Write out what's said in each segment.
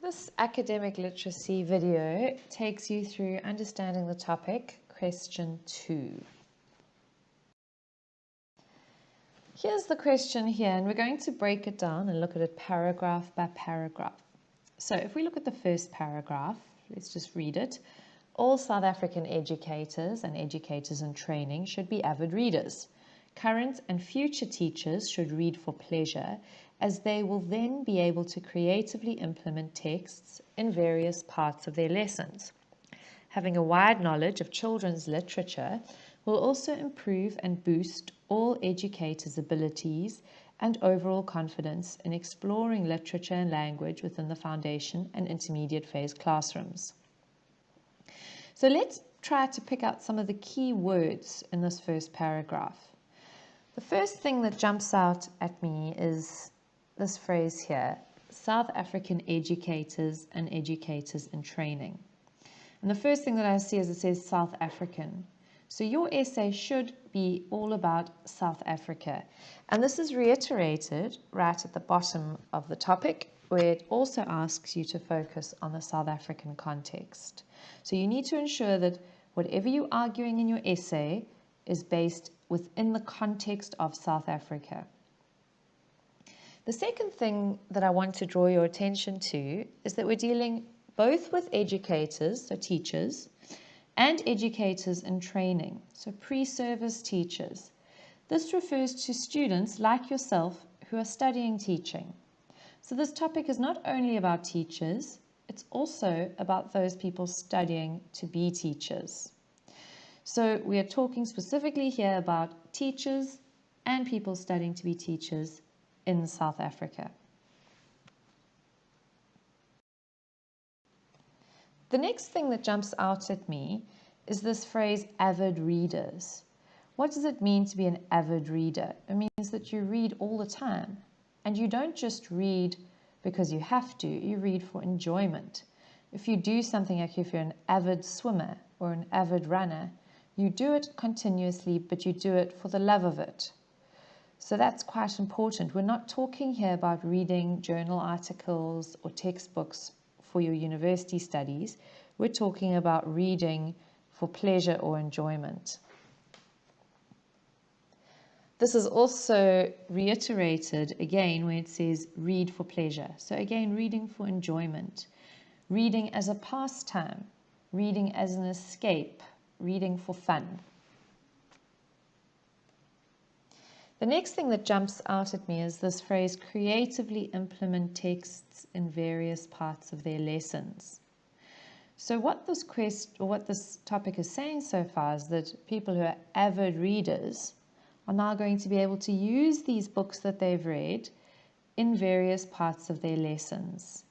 This academic literacy video takes you through understanding the topic, question 2. Here's the question here, and we're going to break it down and look at it paragraph by paragraph. So if we look at the first paragraph, let's just read it. All South African educators and educators in training should be avid readers. Current and future teachers should read for pleasure, as they will then be able to creatively implement texts in various parts of their lessons. Having a wide knowledge of children's literature will also improve and boost all educators' abilities and overall confidence in exploring literature and language within the foundation and intermediate phase classrooms. So let's try to pick out some of the key words in this first paragraph. The first thing that jumps out at me is this phrase here, South African educators and educators in training. And the first thing that I see is it says South African. So your essay should be all about South Africa. And this is reiterated right at the bottom of the topic, where it also asks you to focus on the South African context. So you need to ensure that whatever you're arguing in your essay is based within the context of South Africa. The second thing that I want to draw your attention to is that we're dealing both with educators, so teachers, and educators in training, so pre-service teachers. This refers to students like yourself who are studying teaching. So this topic is not only about teachers, it's also about those people studying to be teachers. So we are talking specifically here about teachers and people studying to be teachers in South Africa. The next thing that jumps out at me is this phrase, avid readers. What does it mean to be an avid reader? It means that you read all the time. And you don't just read because you have to, you read for enjoyment. If you do something like if you're an avid swimmer or an avid runner, you do it continuously, but you do it for the love of it. So that's quite important. We're not talking here about reading journal articles or textbooks for your university studies. We're talking about reading for pleasure or enjoyment. This is also reiterated again when it says read for pleasure. So again, reading for enjoyment, reading as a pastime, reading as an escape, reading for fun. The next thing that jumps out at me is this phrase, creatively implement texts in various parts of their lessons. So what this topic is saying so far is that people who are avid readers are now going to be able to use these books that they've read in various parts of their lessons.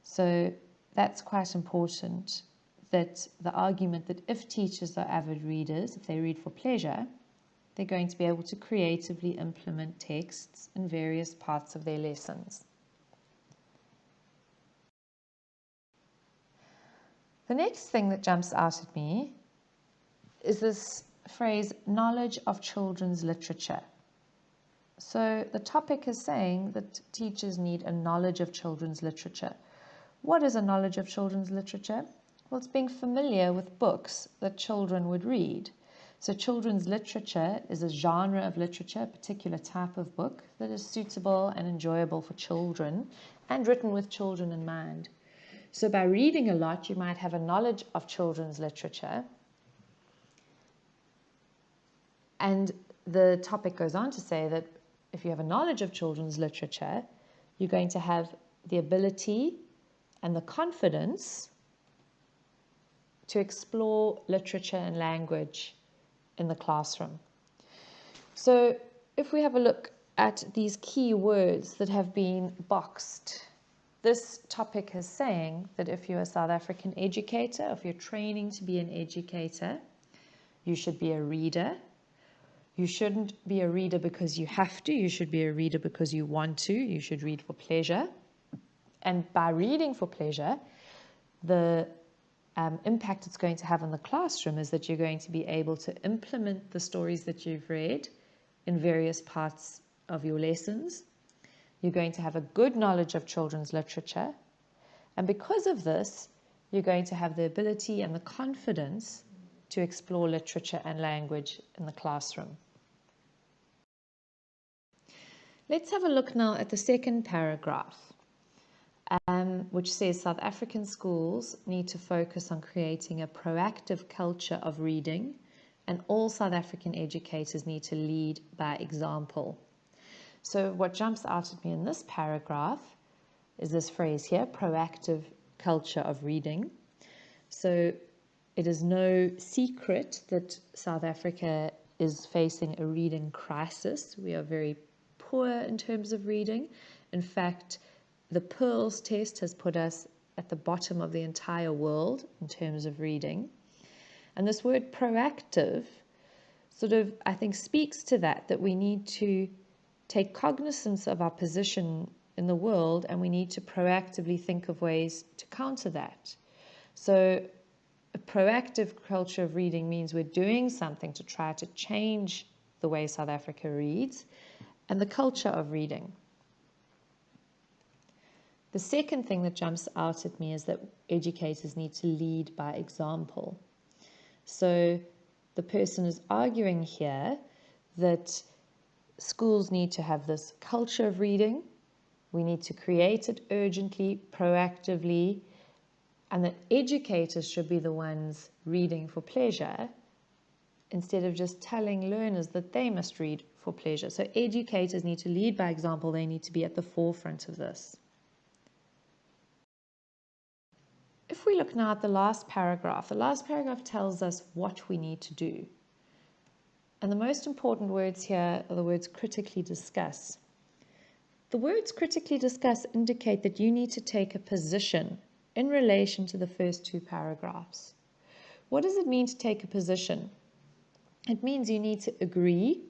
So that's quite important, that the argument that if teachers are avid readers, if they read for pleasure, they're going to be able to creatively implement texts in various parts of their lessons. The next thing that jumps out at me is this phrase, knowledge of children's literature. So the topic is saying that teachers need a knowledge of children's literature. What is a knowledge of children's literature? Well, it's being familiar with books that children would read. So children's literature is a genre of literature, a particular type of book that is suitable and enjoyable for children and written with children in mind. So by reading a lot, you might have a knowledge of children's literature. And the topic goes on to say that if you have a knowledge of children's literature, you're going to have the ability and the confidence to explore literature and language in the classroom. So if we have a look at these key words that have been boxed, this topic is saying that if you're a South African educator, if you're training to be an educator, you should be a reader. You shouldn't be a reader because you have to. You should be a reader because you want to. You should read for pleasure. And by reading for pleasure, the impact it's going to have in the classroom is that you're going to be able to implement the stories that you've read in various parts of your lessons. You're going to have a good knowledge of children's literature, And because of this, you're going to have the ability and the confidence to explore literature and language in the classroom. Let's have a look now at the second paragraph, which says South African schools need to focus on creating a proactive culture of reading, and all South African educators need to lead by example. So what jumps out at me in this paragraph is this phrase here, proactive culture of reading. So it is no secret that South Africa is facing a reading crisis. We are very poor in terms of reading. In fact, the Pearls test has put us at the bottom of the entire world in terms of reading. And this word proactive sort of, I think, speaks to that we need to take cognizance of our position in the world, and we need to proactively think of ways to counter that. So a proactive culture of reading means we're doing something to try to change the way South Africa reads and the culture of reading. The second thing that jumps out at me is that educators need to lead by example. So the person is arguing here that schools need to have this culture of reading. We need to create it urgently, proactively, and that educators should be the ones reading for pleasure instead of just telling learners that they must read for pleasure. So educators need to lead by example. They need to be at the forefront of this. If we look now at the last paragraph tells us what we need to do. And the most important words here are the words critically discuss. The words critically discuss indicate that you need to take a position in relation to the first two paragraphs. What does it mean to take a position? It means you need to agree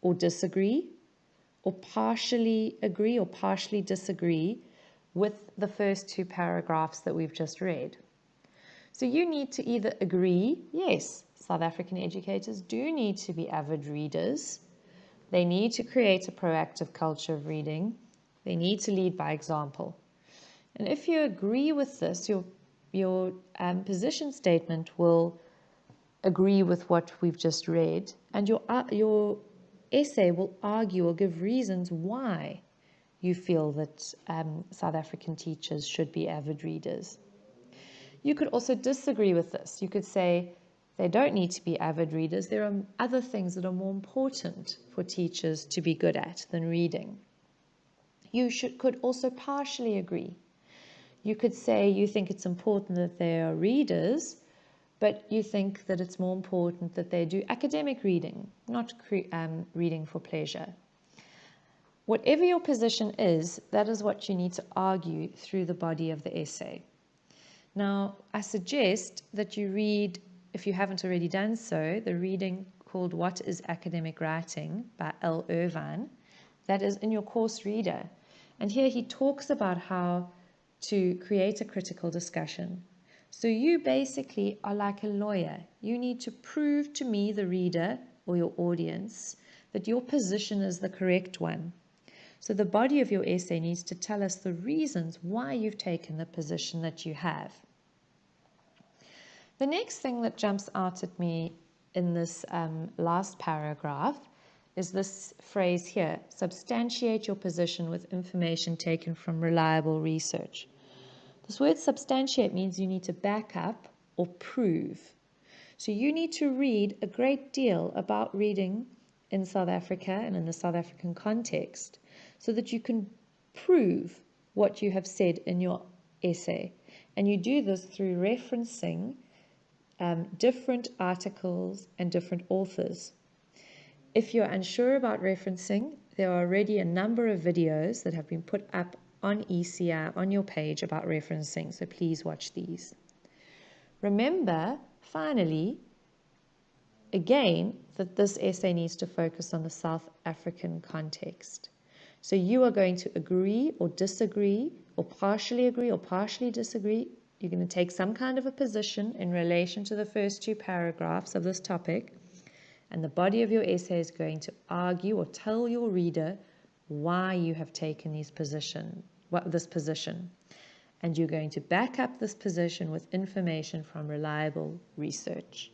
or disagree, or partially agree or partially disagree with the first two paragraphs that we've just read. So you need to either agree, yes, South African educators do need to be avid readers. They need to create a proactive culture of reading. They need to lead by example. And if you agree with this, your position statement will agree with what we've just read, and your essay will argue or give reasons why you feel that South African teachers should be avid readers. You could also disagree with this. You could say they don't need to be avid readers. There are other things that are more important for teachers to be good at than reading. You could also partially agree. You could say you think it's important that they are readers, but you think that it's more important that they do academic reading, not reading for pleasure. Whatever your position is, that is what you need to argue through the body of the essay. Now, I suggest that you read, if you haven't already done so, the reading called What is Academic Writing by L. Irvine. That is in your course reader. And here he talks about how to create a critical discussion. So you basically are like a lawyer. You need to prove to me, the reader or your audience, that your position is the correct one. So the body of your essay needs to tell us the reasons why you've taken the position that you have. The next thing that jumps out at me in this last paragraph is this phrase here, substantiate your position with information taken from reliable research. This word substantiate means you need to back up or prove. So you need to read a great deal about reading in South Africa and in the South African context so that you can prove what you have said in your essay. And you do this through referencing different articles and different authors. If you're unsure about referencing, there are already a number of videos that have been put up on ECI on your page about referencing, so please watch these. Remember, finally, again, that this essay needs to focus on the South African context. So you are going to agree or disagree, or partially agree or partially disagree. You're going to take some kind of a position in relation to the first two paragraphs of this topic, and the body of your essay is going to argue or tell your reader why you have taken this position. and you're going to back up this position with information from reliable research.